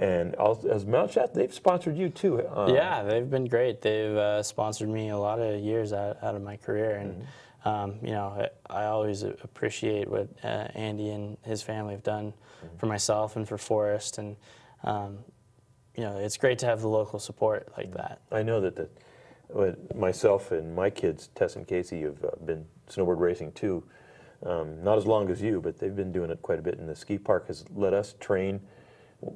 And also, as Mount Shasta, they've sponsored you too. Yeah, they've been great. They've sponsored me a lot of years out of my career, and you know, I always appreciate what Andy and his family have done for myself and for Forrest, and you know, it's great to have the local support like that. I know that myself and my kids, Tess and Casey, have been snowboard racing too. Not as long as you, but they've been doing it quite a bit. And the ski park has let us train.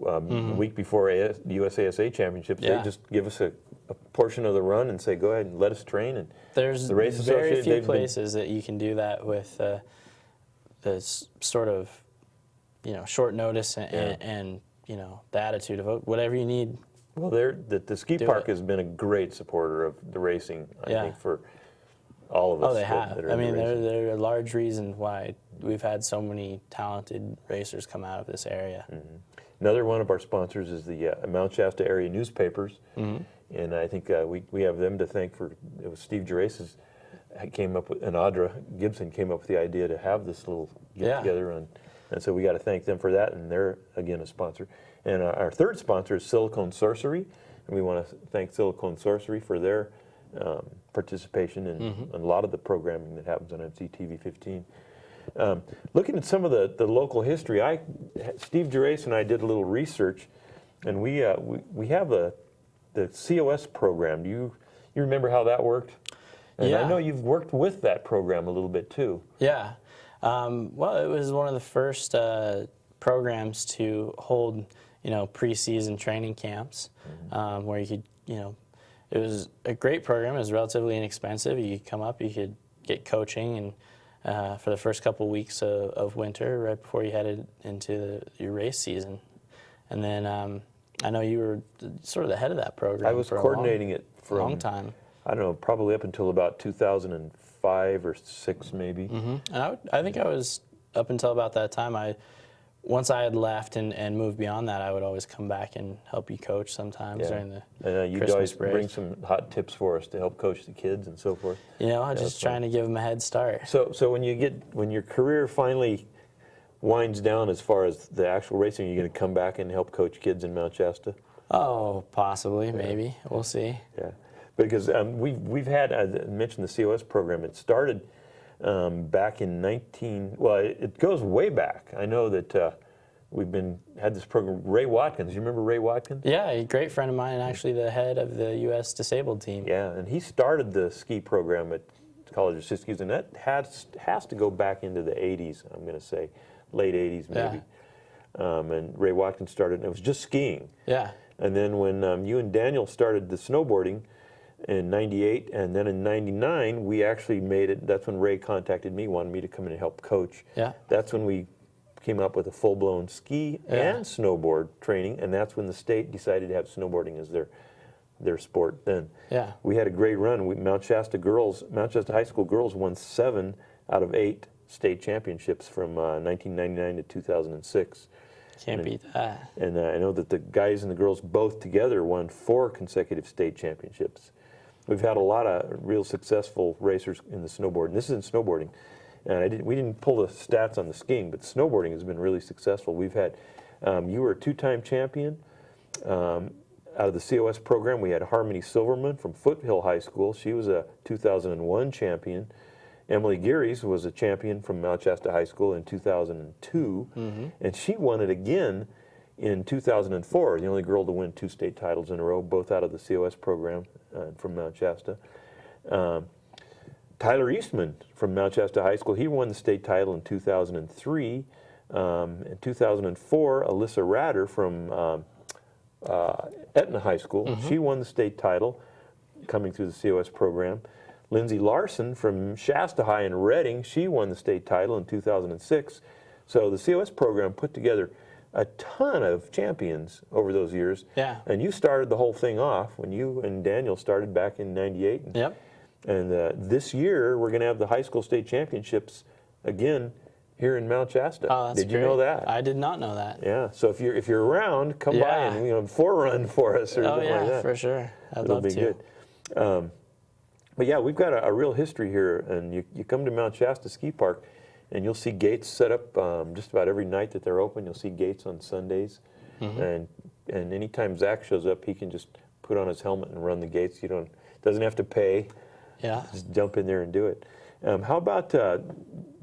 A week before the USASA championships, they just give us a portion of the run and say, go ahead and let us train. And there's the race very few places that you can do that with this sort of, you know, short notice and you know, the attitude of whatever you need. Well, the ski park has been a great supporter of the racing, I think, for all of us. Oh, they have. That are I mean, racing. they're a large reason why we've had so many talented racers come out of this area. Another one of our sponsors is the Mount Shasta area newspapers, and I think we have them to thank for. It was Steve Geraces came up with, and Audra Gibson came up with the idea to have this little get together, and so we got to thank them for that, and they're again a sponsor. And our third sponsor is Silicone Sorcery, and we want to thank Silicone Sorcery for their participation in a lot of the programming that happens on MCTV 15. Looking at some of the local history, Steve Gerace and I did a little research, and we have the COS program. Do you remember how that worked? And I know you've worked with that program a little bit too. Yeah. Well, it was one of the first programs to hold, you know, preseason training camps where you could, you know, it was a great program. It was relatively inexpensive. You could come up, you could get coaching, and for the first couple weeks of winter, right before you headed into your race season. And then I know you were sort of the head of that program. I was coordinating it for a long time. I don't know, probably up until about 2005 or 6 maybe. And I think I was, up until about that time, once I had left and moved beyond that, I would always come back and help you coach sometimes during the you'd Christmas always break. bring some hot tips for us to help coach the kids and so forth. You know, just trying to give them a head start. So when your career finally winds down as far as the actual racing, you're going to come back and help coach kids in Mount Shasta? Oh, possibly, maybe. We'll see. Yeah, because we've had, I mentioned the COS program. It started back in it goes way back. I know that we've had this program. Ray Watkins, you remember Ray Watkins? Yeah, a great friend of mine, and actually the head of the U.S. disabled team. Yeah, and he started the ski program at College of Siskiyous, and that has to go back into the 80s, I'm going to say, late 80s maybe. And Ray Watkins started, and it was just skiing. Yeah. And then when you and Daniel started the snowboarding in 98, and then in 99, we actually made it. That's when Ray contacted me, wanted me to come in and help coach. Yeah. That's when we came up with a full-blown ski and snowboard training, and that's when the state decided to have snowboarding as their sport then. Yeah. We had a great run. Mount Shasta High School girls won 7 out of 8 state championships from 1999 to 2006. Can't beat that. And I know that the guys and the girls both together won 4 consecutive state championships. We've had a lot of real successful racers in the snowboard. And this is in snowboarding. And we didn't pull the stats on the skiing, but snowboarding has been really successful. We've had, you were a 2-time champion out of the COS program. We had Harmony Silverman from Foothill High School. She was a 2001 champion. Emily Gearys was a champion from Mount Shasta High School in 2002, and she won it again in 2004, the only girl to win 2 state titles in a row, both out of the COS program from Mount Shasta. Tyler Eastman from Mount Shasta High School, he won the state title in 2003. In 2004, Alyssa Ratter from Etna High School, she won the state title coming through the COS program. Lindsay Larson from Shasta High in Reading, she won the state title in 2006. So the COS program put together a ton of champions over those years. Yeah. And you started the whole thing off when you and Daniel started back in '98. Yep. And this year we're going to have the high school state championships again here in Mount Shasta. Oh, that's Did you great. know that? I did not know that. Yeah. So if you're around, come by and forerun for us or something like that. For sure. It'll love be to. good. But yeah, we've got a real history here, and you come to Mount Shasta Ski Park, and you'll see gates set up just about every night that they're open. You'll see gates on Sundays, and and anytime Zach shows up, he can just put on his helmet and run the gates. Doesn't have to pay. Yeah. Just jump in there and do it. How about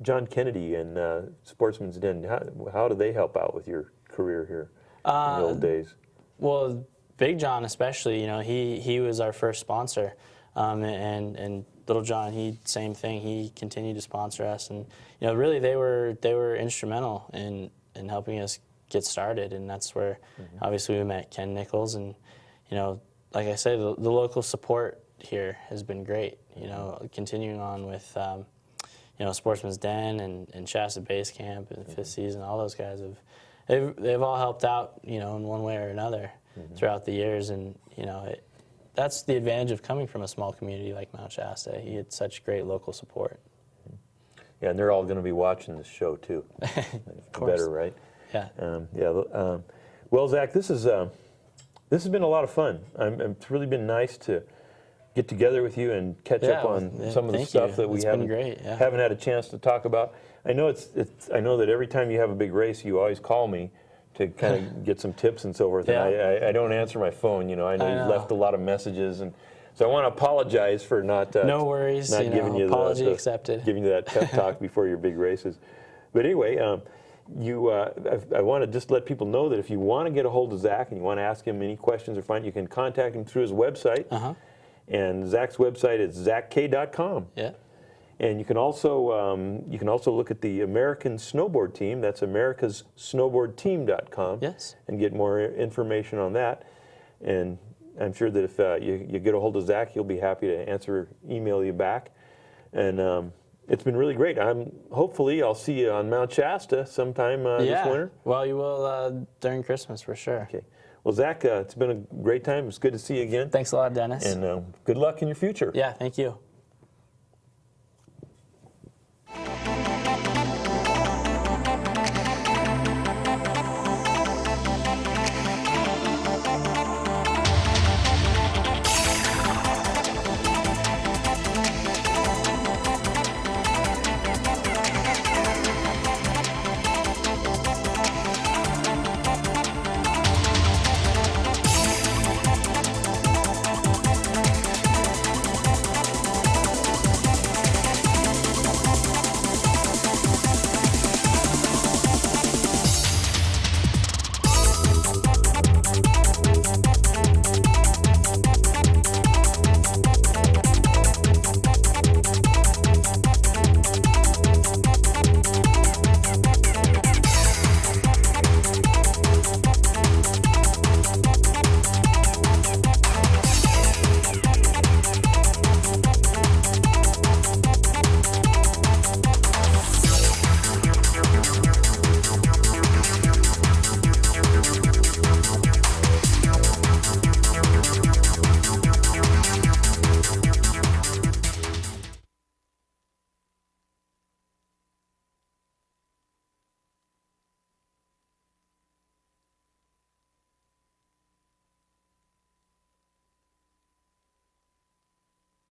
John Kennedy and Sportsman's Den? How do they help out with your career here in the old days? Well, Big John especially, he was our first sponsor, and Little John, same thing. He continued to sponsor us, and really they were instrumental in helping us get started, and that's where obviously we met Ken Nichols, and like I said, the local support here has been great. Continuing on with Sportsman's Den and Shasta Base Camp and Fifth Season, all those guys they've all helped out in one way or another throughout the years, and that's the advantage of coming from a small community like Mount Shasta. He had such great local support. Yeah, and they're all going to be watching this show too. Of course. Better, right? Yeah. Well, Zach, this has been a lot of fun. It's really been nice to get together with you and catch up on some of the stuff that we haven't had a chance to talk about. I know I know that every time you have a big race, you always call me to kind of get some tips and so forth. Yeah. And I don't answer my phone. I know you've left a lot of messages, and so I want to apologize for not. No worries. Not giving you apology accepted. Giving you that pep talk before your big races. But anyway, I want to just let people know that if you want to get a hold of Zach and you want to ask him any questions or find, you can contact him through his website. And Zach's website is zachk.com. Yeah. And you can also look at the American Snowboard Team. That's americassnowboardteam.com. Yes. And get more information on that. And I'm sure that if you get a hold of Zach, he'll be happy to email you back. And it's been really great. Hopefully I'll see you on Mount Shasta sometime this winter. Well, you will during Christmas for sure. Okay. Well, Zach, it's been a great time. It's good to see you again. Thanks a lot, Dennis. And good luck in your future. Yeah, thank you.